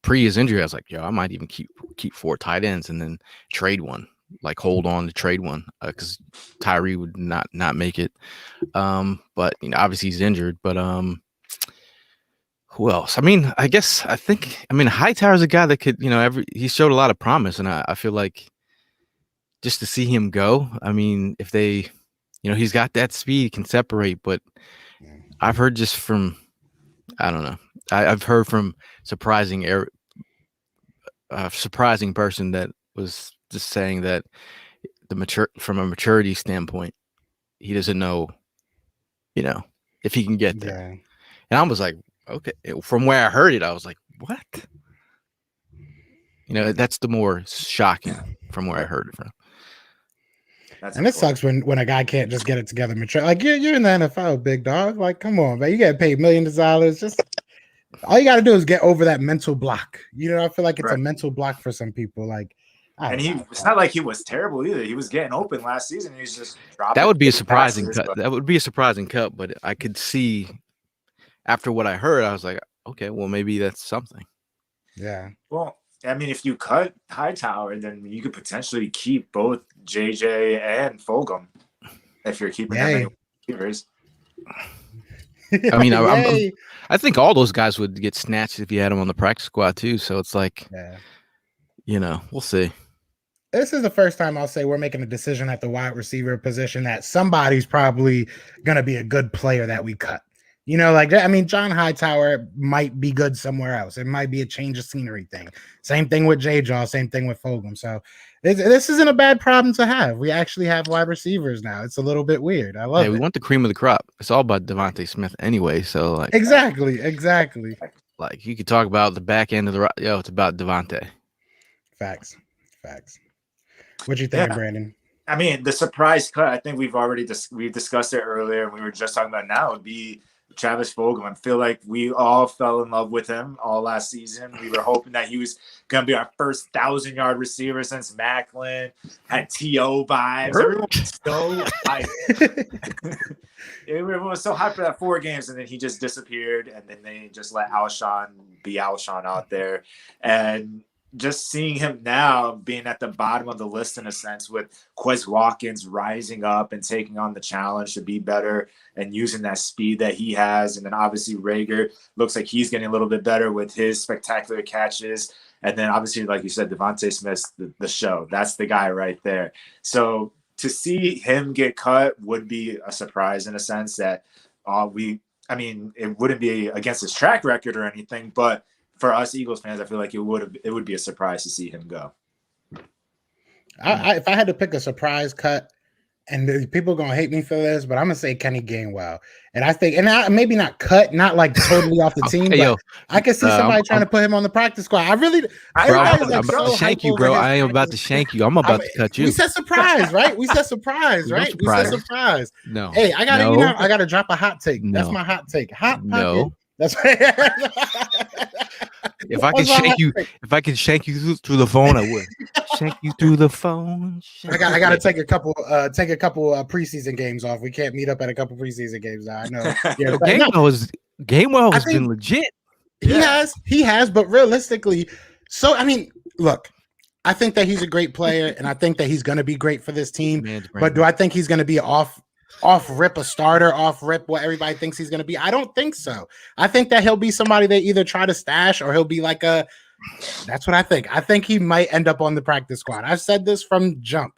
his injury, I was like, I might even keep 4 tight ends and then trade one, like hold on to trade one, because Tyree would not make it. But obviously he's injured. But who else? I mean, Hightower's a guy that could, he showed a lot of promise, and I feel like just to see him go. I mean, if they. He's got that speed, can separate, but I've heard just from, I don't know. I've heard from surprising person that was just saying that from a maturity standpoint, he doesn't know, if he can get there. Yeah. And I was like, okay. From where I heard it, I was like, what? That's the more shocking from where I heard it from. And it sucks when a guy can't just get it together. Mature. Like you're in the NFL, big dog. Like, come on, man. You get paid millions of dollars. Just all you got to do is get over that mental block. I feel like it's a mental block for some people. Like, it's not like he was terrible either. He was getting open last season. He was just dropping. That would be a surprising cut. That would be a surprising cut, but I could see after what I heard, I was like, okay, well, maybe that's something. Yeah. Well, I mean, if you cut Hightower, then you could potentially keep both JJ and Vogel if you're keeping them many receivers. I mean, I think all those guys would get snatched if you had them on the practice squad too. So it's like, we'll see. This is the first time I'll say we're making a decision at the wide receiver position that somebody's probably going to be a good player that we cut. John Hightower might be good somewhere else. It might be a change of scenery thing. Same thing with J-Jaw, same thing with Vogel. So this isn't a bad problem to have. We actually have wide receivers now. It's a little bit weird. I love it. We want the cream of the crop. It's all about Devontae Smith anyway. So like Exactly. Like you could talk about the back end of the it's about Devontae. Facts. What you think, Brandon? I mean, the surprise cut, I think we discussed it earlier, and we were just talking about now, would be Travis Vogel. I feel like we all fell in love with him all last season. We were hoping that he was going to be our first 1,000-yard receiver since Macklin, had T.O. vibes. Everyone was so hyped. Everyone was so hyped for that 4 games, and then he just disappeared, and then they just let Alshon be Alshon out there. And just seeing him now being at the bottom of the list in a sense, with Quez Watkins rising up and taking on the challenge to be better and using that speed that he has. And then obviously Rager looks like he's getting a little bit better with his spectacular catches. And then obviously, like you said, Devontae Smith's the show. That's the guy right there. So to see him get cut would be a surprise in a sense that it wouldn't be against his track record or anything, but for us Eagles fans, I feel like it would be a surprise to see him go. If I had to pick a surprise cut, and people are gonna hate me for this, but I'm gonna say Kenny Gainwell. And I think, maybe not cut, not like totally off the team, but I can see somebody trying to put him on the practice squad. I'm about to shank you, bro. I am about to shank you. I'm about to cut you. We said surprise, right? We said surprise. No. Hey, I gotta drop a hot take. That's my hot take. No. That's right. If I can shank you through the phone, I would. Shank you through the phone. I gotta take a couple preseason games off. We can't meet up at a couple preseason games now. I know. Gainwell has been legit. He has, but realistically, look, I think that he's a great player, and I think that he's gonna be great for this team. But do I think he's gonna be off rip a starter, off rip what everybody thinks he's going to be? I don't think so. I think that he'll be somebody they either try to stash or he'll be like that's what I think. I think he might end up on the practice squad. I've said this from jump.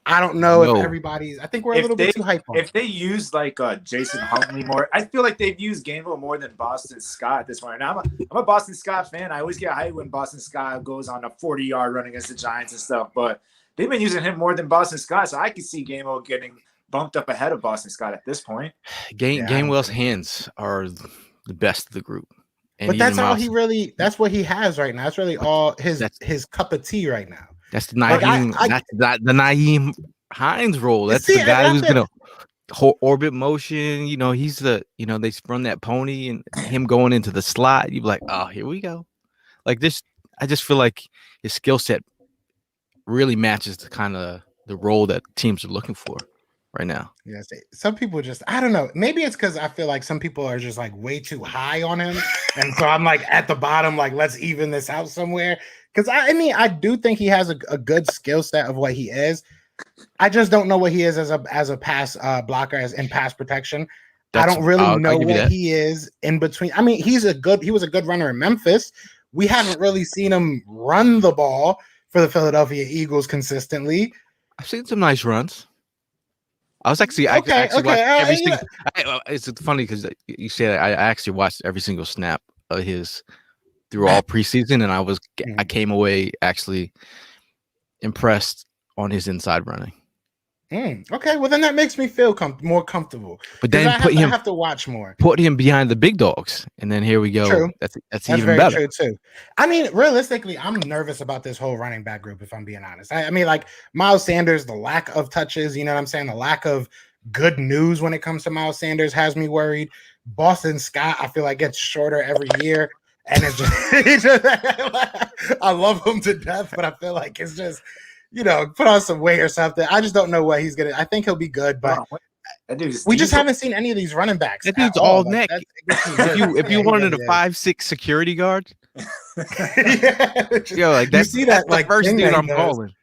I don't know if everybody's. I think we're a little bit too hyped on. If they use like Jason Huntley more, I feel like they've used Gainwell more than Boston Scott at this point. Now I'm a Boston Scott fan. I always get hyped when Boston Scott goes on a 40-yard run against the Giants and stuff, but they've been using him more than Boston Scott, so I could see Gainwell getting bumped up ahead of Boston Scott at this point. Gainwell's hands are the best of the group. But that's all that's what he has right now. That's really all his cup of tea right now. That's the Nyheim Hines role. That's the guy who's going to orbit motion. He's they run that pony and him going into the slot. You're like, oh, here we go. Like this, I just feel like his skill set really matches the kind of the role that teams are looking for right now. Yes, some people I don't know. Maybe it's because I feel like some people are just like way too high on him, and so I'm like at the bottom, like let's even this out somewhere. Because I do think he has a good skill set of what he is. I just don't know what he is as a pass blocker, as in pass protection. I don't really know what he is in between. I mean, he was a good runner in Memphis. We haven't really seen him run the ball for the Philadelphia Eagles consistently. I've seen some nice runs. I was actually it's funny because you said I actually watched every single snap of his through all preseason, and I came away actually impressed on his inside running. Okay, well then that makes me feel more comfortable. But Because then I have to watch more. put him behind the big dogs, and then here we go. True. That's even very better. true too. I mean, realistically, I'm nervous about this whole running back group, if I'm being honest. I mean, like Miles Sanders, the lack of touches, you know what I'm saying? The lack of good news when it comes to Miles Sanders has me worried. Boston Scott, I feel like gets shorter every year. And it's just, I love him to death, but I feel like it's just, put on some weight or something. I just don't know what he's gonna. I think he'll be good, but we just haven't seen any of these running backs. That dude's all neck. If you wanted a 5'6" security guard, like that. You see that like first dude I'm calling.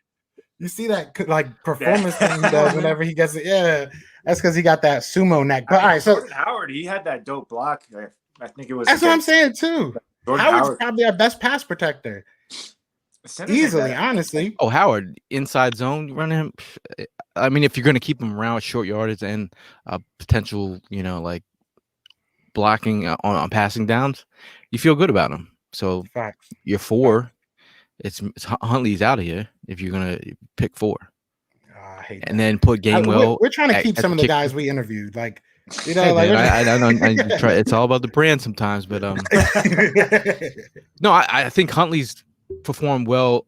You see that like performance thing he does whenever he gets it. Yeah, that's because he got that sumo neck. But all right, so Howard, he had that dope block. I think it was. That's what I'm saying too. Howard's probably our best pass protector. Easily, honestly. Oh, Howard, inside zone, you run him. I mean, if you're going to keep him around with short yardage and potential, like blocking on passing downs, you feel good about him. So you're 4. It's Huntley's out of here if you're going to pick 4. I hate and then put Gainwell. We're trying to keep some of the guys we interviewed. Like, I know. I try, it's all about the brand sometimes, but no, I think Huntley's performed well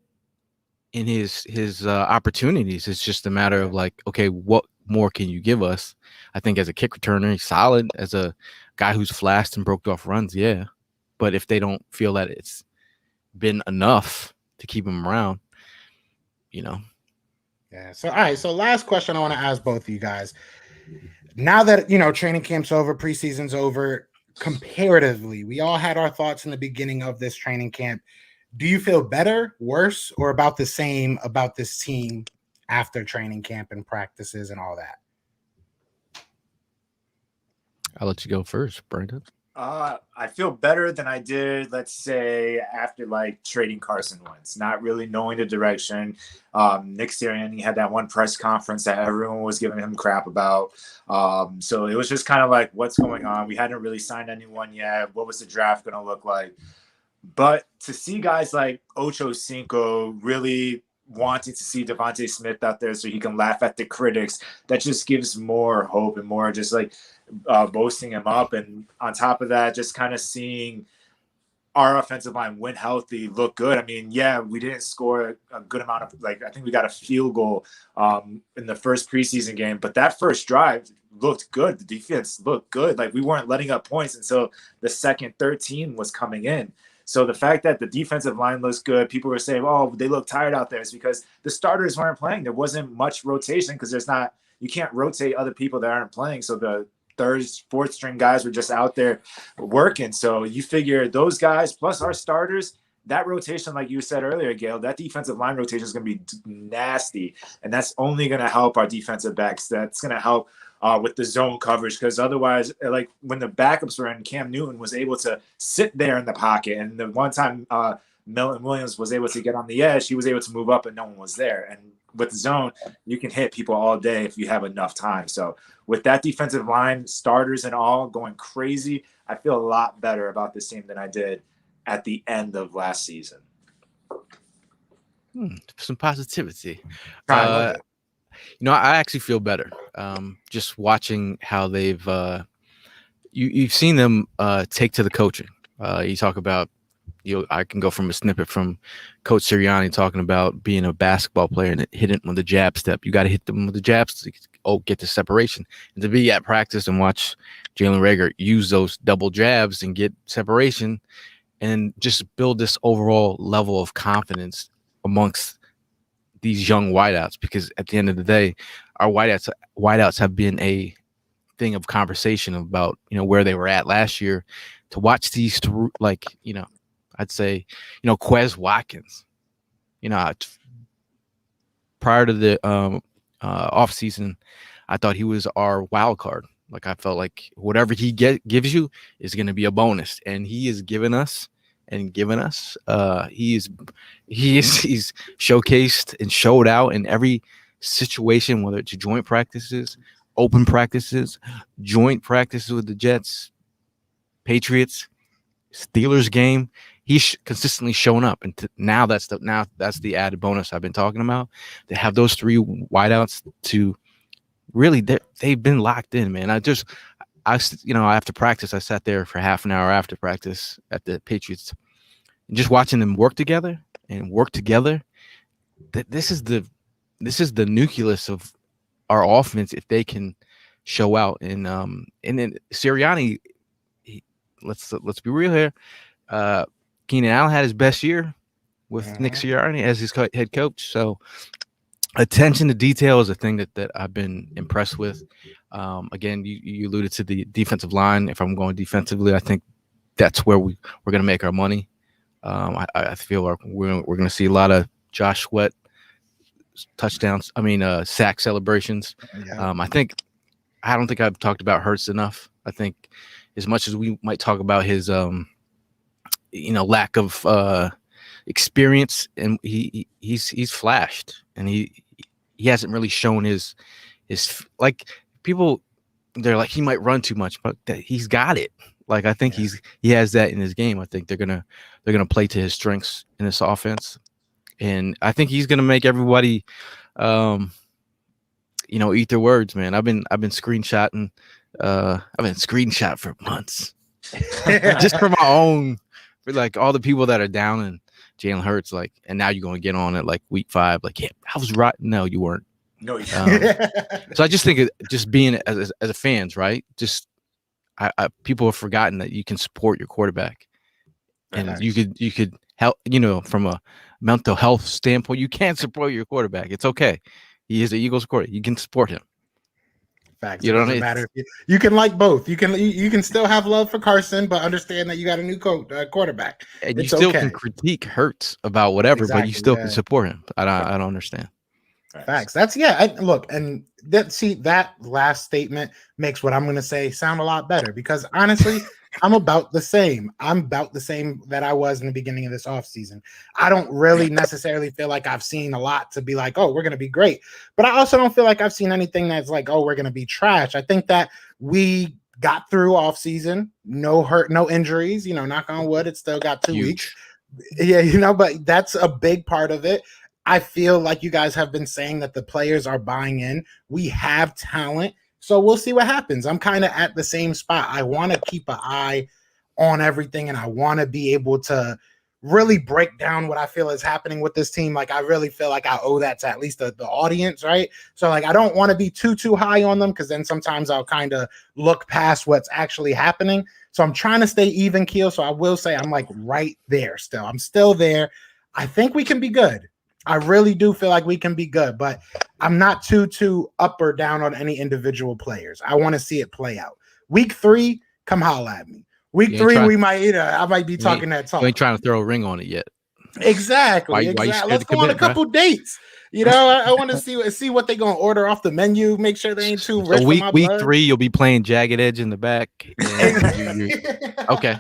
in his opportunities. It's just a matter of like, okay, what more can you give us? I think as a kick returner, he's solid. As a guy who's flashed and broke off runs, yeah. But if they don't feel that it's been enough to keep him around, Yeah. So all right. So last question I want to ask both of you guys. Now that training camp's over, preseason's over, comparatively, we all had our thoughts in the beginning of this training camp. Do you feel better, worse, or about the same about this team after training camp and practices and all that? I'll let you go first, Brandon. I feel better than I did, let's say, after like trading Carson Wentz, not really knowing the direction. Nick Sirianni had that one press conference that everyone was giving him crap about. So it was just kind of like, what's going on? We hadn't really signed anyone yet. What was the draft going to look like? But to see guys like Ocho Cinco really wanting to see Devontae Smith out there so he can laugh at the critics, that just gives more hope and more just like boasting him up. And on top of that, just kind of seeing our offensive line, when healthy, look good. I mean, yeah, we didn't score a good amount of, I think we got a field goal in the first preseason game, but that first drive looked good. The defense looked good. Like, we weren't letting up points until the second 13 was coming in. So the fact that the defensive line looks good, people were saying, oh, they look tired out there, is because the starters weren't playing. There wasn't much rotation because you can't rotate other people that aren't playing. So the third, fourth string guys were just out there working. So you figure those guys plus our starters, that rotation, like you said earlier, Gail, that defensive line rotation is going to be nasty. And that's only going to help our defensive backs. That's going to help with the zone coverage, because otherwise, like when the backups were in, Cam Newton was able to sit there in the pocket. And the one time Milton Williams was able to get on the edge, he was able to move up and no one was there. And with the zone, you can hit people all day if you have enough time. So with that defensive line, starters and all going crazy, I feel a lot better about this team than I did at the end of last season. Some positivity. I actually feel better. Just watching how they've you've seen them take to the coaching. You talk about, I can go from a snippet from Coach Sirianni talking about being a basketball player and hitting with the jab step. You got to hit them with the jabs to get the separation. And to be at practice and watch Jalen Reagor use those double jabs and get separation and just build this overall level of confidence amongst these young wideouts, because at the end of the day, our wideouts have been a thing of conversation about, where they were at last year. To watch these through, I'd say, Quez Watkins, prior to the off season, I thought he was our wild card. Like, I felt like whatever he gives you is going to be a bonus, and he is giving us. He's showcased and showed out in every situation, whether it's joint practices, open practices, joint practices with the Jets, Patriots, Steelers game. He's consistently showing up, and now that's the added bonus I've been talking about. To have those three wideouts to really they've been locked in, man. After practice, I sat there for half an hour after practice at the Patriots, and just watching them work together. This is the nucleus of our offense if they can show out. And then Sirianni, let's be real here. Keenan Allen had his best year with Nick Sirianni as his head coach. So attention to detail is a thing that I've been impressed with. Again, you alluded to the defensive line. If I'm going defensively, I think that's where we're going to make our money. I feel like we're going to see a lot of Josh Sweat touchdowns. Sack celebrations. Yeah. I don't think I've talked about Hurts enough. I think as much as we might talk about his lack of experience, and he's flashed, and he hasn't really shown his like people. They're like he might run too much, but he's got it. Like I think he has that in his game. I think they're gonna play to his strengths in this offense, and I think he's gonna make everybody, eat their words, man. I've been screenshotting. I've been screenshot for months, just for my own, for like all the people that are down and Jalen Hurts, like, and now you're gonna get on it like week 5, like, yeah, I was right. No, you weren't. No, you so I just think just being as a fans, right? Just people have forgotten that you can support your quarterback, and you could help. From a mental health standpoint, you can support your quarterback. It's okay. He is the Eagles quarterback. You can support him. Facts. It doesn't matter. You can like both. You can still have love for Carson, but understand that you got a new quarterback. And you still can critique Hurts about whatever, but you still can support him. I don't understand. Facts. That's look, and that last statement makes what I'm going to say sound a lot better, because honestly, I'm about the same. I'm about the same that I was in the beginning of this offseason. I don't really necessarily feel like I've seen a lot to be like, oh, we're going to be great. But I also don't feel like I've seen anything that's like, oh, we're going to be trash. I think that we got through offseason, no hurt, no injuries, knock on wood, it's still got 2 weeks. Yeah, but that's a big part of it. I feel like you guys have been saying that the players are buying in. We have talent. So we'll see what happens. I'm kind of at the same spot. I want to keep an eye on everything, and I want to be able to really break down what I feel is happening with this team. Like, I really feel like I owe that to at least the audience, right? So, like, I don't want to be too high on them, because then sometimes I'll kind of look past what's actually happening. So I'm trying to stay even keel. So I will say I'm like right there still. I'm still there. I think we can be good. I really do feel like we can be good, but I'm not too up or down on any individual players. I want to see it play out. Week 3, come holla at me. Week 3, I might be talking that talk. You ain't trying to throw a ring on it yet. Exactly. Let's go on a couple dates. I want to see what they're gonna order off the menu. Make sure they ain't too rich. So week 3, you'll be playing Jagged Edge in the back. Okay.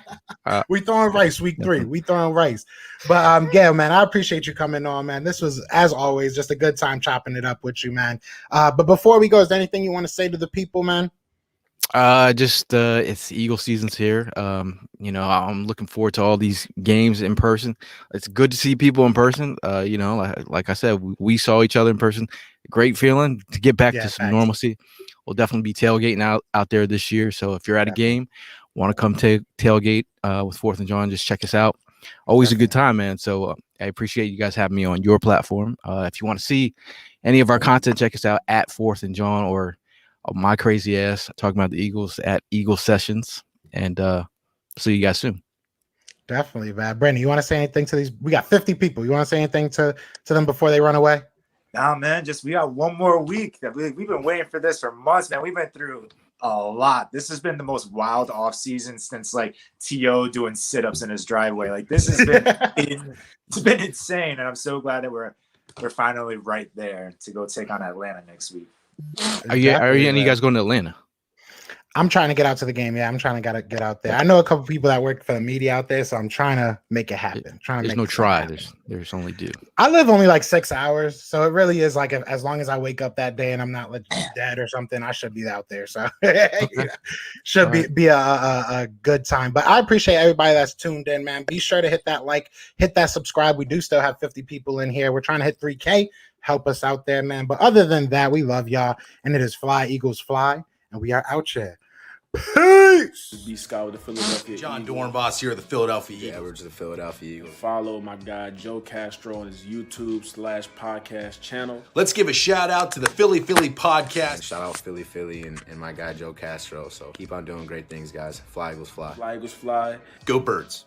We throwing rice. Week 3, we throwing rice. But Gail, man, I appreciate you coming on, man. This was, as always, just a good time chopping it up with you, man. But before we go, is there anything you want to say to the people, man? It's Eagle season's here. I'm looking forward to all these games in person. It's good to see people in person. Like I said, we saw each other in person. Great feeling to get back to some normalcy. We'll definitely be tailgating out there this year. So if you're at a game, want to come tailgate with 4th and John, just check us out. Always a good time, man. So I appreciate you guys having me on your platform. If you want to see any of our content, check us out at 4th and John, or my crazy ass talking about the Eagles at Eagle Sessions. And see you guys soon. Definitely, man. Brandon, you want to say anything to these? We got 50 people. You want to say anything to them before they run away? Nah, man. We got one more week. We've been waiting for this for months, man. We've been through a lot. This has been the most wild off season since like T.O. doing sit-ups in his driveway. Like, this has been it's been insane, and I'm so glad that we're finally right there to go take on Atlanta next week. Are you any of you guys going to Atlanta? I'm trying to get out to the game. Yeah, I'm trying to get out there. I know a couple people that work for the media out there, so I'm trying to make it happen. There's no try. There's only do. I live only like 6 hours, so it really is like as long as I wake up that day and I'm not like dead or something, I should be out there. So should be a good time. But I appreciate everybody that's tuned in, man. Be sure to hit that like, hit that subscribe. We do still have 50 people in here. We're trying to hit 3K. help us out there, man. But other than that, we love y'all. And it is Fly Eagles Fly. And we are out here. Peace. B Scott with the Philadelphia John Eagles. Dornbos here, the Philadelphia Eagles. Edwards of the Philadelphia Eagles. Follow my guy Joe Castro on his YouTube/podcast channel. Let's give a shout out to the Philly podcast. Shout out Philly and my guy Joe Castro. So keep on doing great things, guys. Fly Eagles Fly. Fly Eagles Fly. Go Birds.